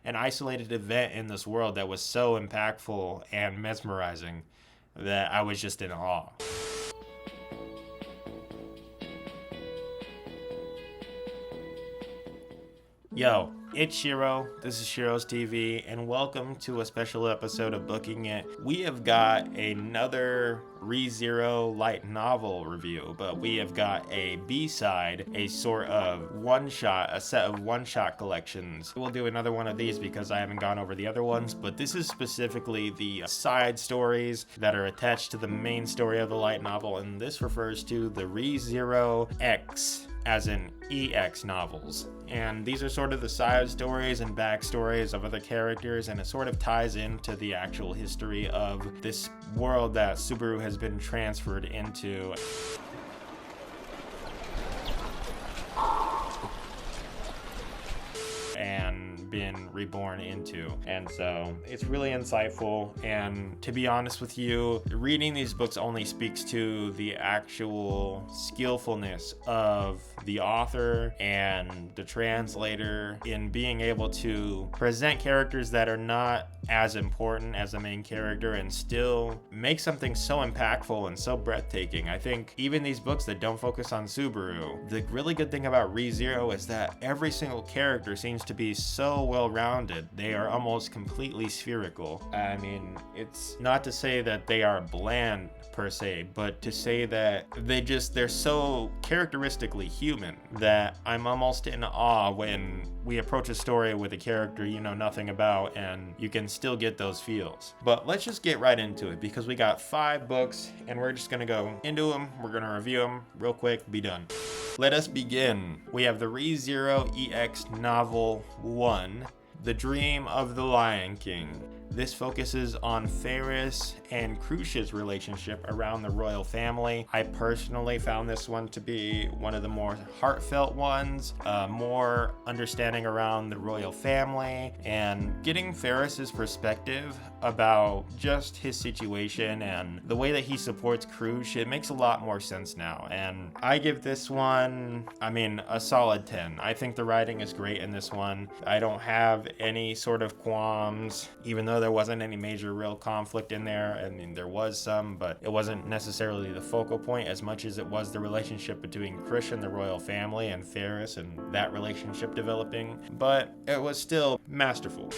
an isolated event in this world that was so impactful and mesmerizing that I was just in awe. Yo, it's Shiro, this is Shiro's TV, and welcome to a special episode of Booking It. We have got another ReZero light novel review, but we have got a B-side, a sort of one-shot, a set of one-shot collections. We'll do another one of these because I haven't gone over the other ones, but this is specifically the side stories that are attached to the main story of the light novel, and this refers to the ReZero X, as in EX novels. And these are sort of the side stories and backstories of other characters, and it sort of ties into the actual history of this world that Subaru has been transferred into. And been reborn into. And so it's really insightful, and to be honest with you, reading these books only speaks to the actual skillfulness of the author and the translator in being able to present characters that are not as important as the main character and still make something so impactful and so breathtaking. I think even these books that don't focus on Subaru, the really good thing about ReZero is that every single character seems to be so well-rounded. They are almost completely spherical. I mean, it's not to say that they are bland per se, but to say that they're so characteristically human that I'm almost in awe when we approach a story with a character you know nothing about and you can still get those feels. But let's just get right into it because we got 5 books and we're just gonna go into them. We're gonna review them real quick, be done. Let us begin. We have the ReZero EX Novel 1, The Dream of the Lion King. This focuses on Ferris and Crucia's relationship around the royal family. I personally found this one to be one of the more heartfelt ones, more understanding around the royal family and getting Ferris's perspective about just his situation and the way that he supports Crucia. It makes a lot more sense now, and I give this one, a solid 10. I think the writing is great in this one. I don't have any sort of qualms, even though there wasn't any major real conflict in there. I mean, there was some, but it wasn't necessarily the focal point as much as it was the relationship between Crucia and the royal family and Ferris and that relationship developing, but it was still masterful.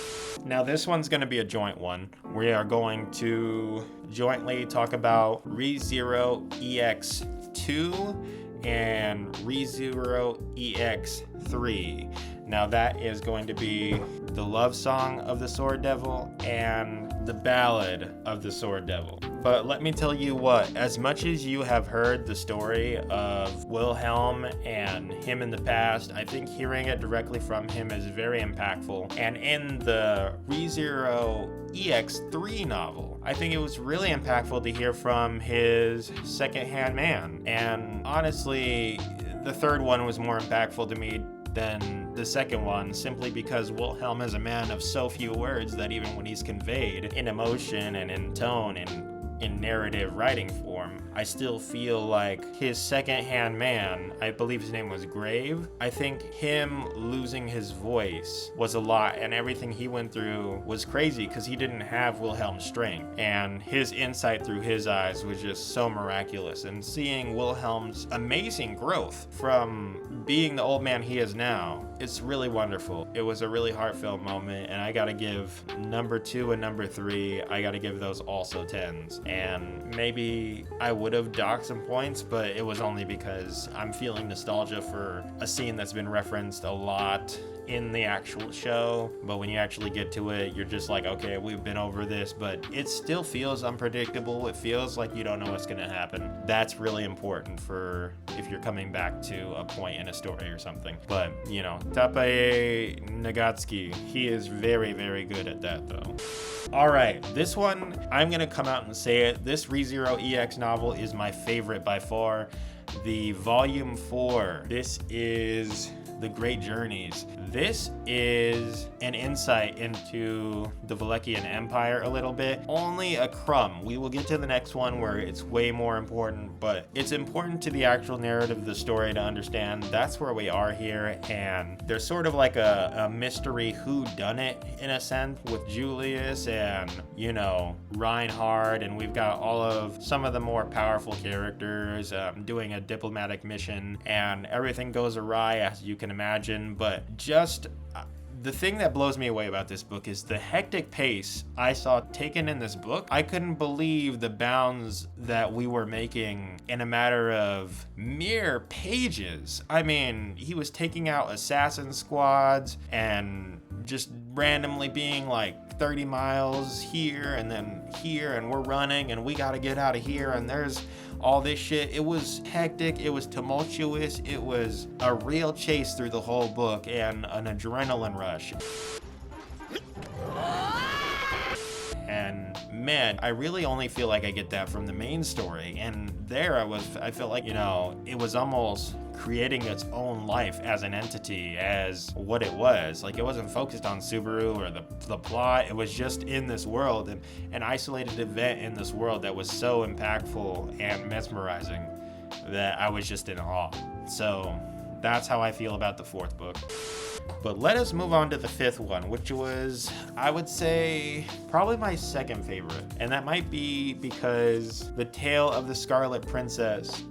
Now this one's going to be a joint one. We are going to jointly talk about ReZero EX2 and ReZero EX3. Now that is going to be the love song of the Sword Devil and the ballad of the Sword Devil. But let me tell you what, as much as you have heard the story of Wilhelm and him in the past, I think hearing it directly from him is very impactful. And in the ReZero EX3 novel, I think it was really impactful to hear from his second-hand man. And honestly, the third one was more impactful to me than the second one, simply because Wilhelm is a man of so few words that even when he's conveyed in emotion and in tone and in narrative writing form, I still feel like his second-hand man, I believe his name was Grave, I think him losing his voice was a lot, and everything he went through was crazy because he didn't have Wilhelm's strength, and his insight through his eyes was just so miraculous. And seeing Wilhelm's amazing growth from being the old man he is now, it's really wonderful. It was a really heartfelt moment, and I gotta give number 2 and number 3, I gotta give those also 10s. And maybe I would have docked some points, but it was only because I'm feeling nostalgia for a scene that's been referenced a lot in the actual show, but when you actually get to it, you're just like, okay, we've been over this, but it still feels unpredictable. It feels like you don't know what's gonna happen. That's really important for if you're coming back to a point in a story or something. But, you know, Tappei Nagatsuki, he is very, very good at that though. All right, this one, I'm gonna come out and say it. This ReZero EX novel is my favorite by far. the volume 4. This is The Great Journeys. This is an insight into the Valekian Empire a little bit. Only a crumb. We will get to the next one where it's way more important, but it's important to the actual narrative of the story to understand that's where we are here. And there's sort of like a mystery whodunit in a sense with Julius and, you know, Reinhard, and we've got all of some of the more powerful characters doing a diplomatic mission, and everything goes awry, as you can imagine. But just the thing that blows me away about this book is the hectic pace I saw taken in this book. I couldn't believe the bounds that we were making in a matter of mere pages. I mean, he was taking out assassin squads and just randomly being like 30 miles here and then here, and we're running and we got to get out of here, and there's all this shit. It was hectic, it was tumultuous, it was a real chase through the whole book and an adrenaline rush. And man, I really only feel like I get that from the main story. And there I felt like, you know, it was almost creating its own life as an entity, as what it was. Like, it wasn't focused on Subaru or the plot. It was just in this world, and an isolated event in this world that was so impactful and mesmerizing that I was just in awe. So that's how I feel about the 4th book. But let us move on to the 5th one, which was, I would say, probably my second favorite. And that might be because The Tale of the Scarlet Princess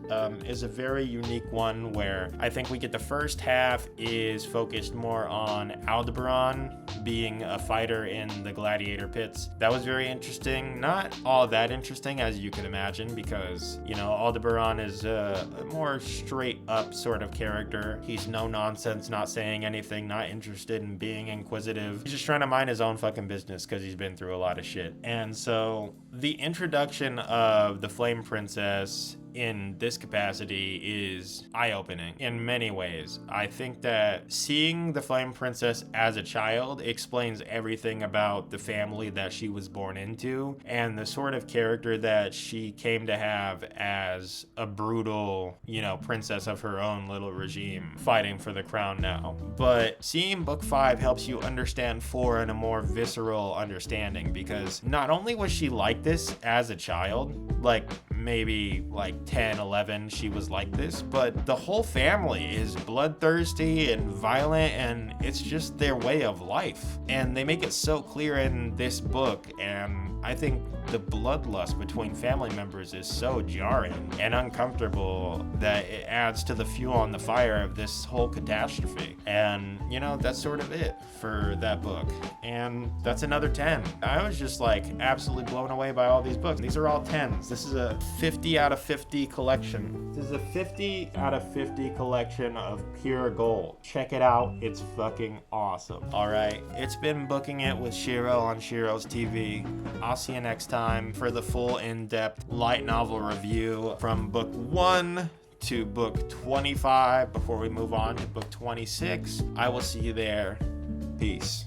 is a very unique one, where I think we get the first half is focused more on Aldebaran being a fighter in the gladiator pits. That was very interesting. Not all that interesting, as you can imagine, because, you know, Aldebaran is a more straight up sort of character. He's no nonsense, not saying anything, not interested in being inquisitive. He's just trying to mind his own fucking business because he's been through a lot of shit. And so the introduction of the Flame Princess in this capacity is eye-opening in many ways. I think that seeing the Flame Princess as a child explains everything about the family that she was born into and the sort of character that she came to have as a brutal, you know, princess of her own little regime fighting for the crown now. But seeing book 5 helps you understand 4 in a more visceral understanding, because not only was she like this as a child, like maybe like 10, 11, she was like this, but the whole family is bloodthirsty and violent, and it's just their way of life. And they make it so clear in this book, and I think the bloodlust between family members is so jarring and uncomfortable that it adds to the fuel on the fire of this whole catastrophe. And, you know, that's sort of it for that book. And that's another 10. I was just like absolutely blown away by all these books. These are all 10s. This is a 50 out of 50 collection. This is a 50 out of 50 collection of pure gold. Check it out. It's fucking awesome. All right. It's been Booking It with Shiro on Shiro's TV. I'll see you next time for the full in-depth light novel review from book 1 to book 25 before we move on to book 26. I will see you there. Peace.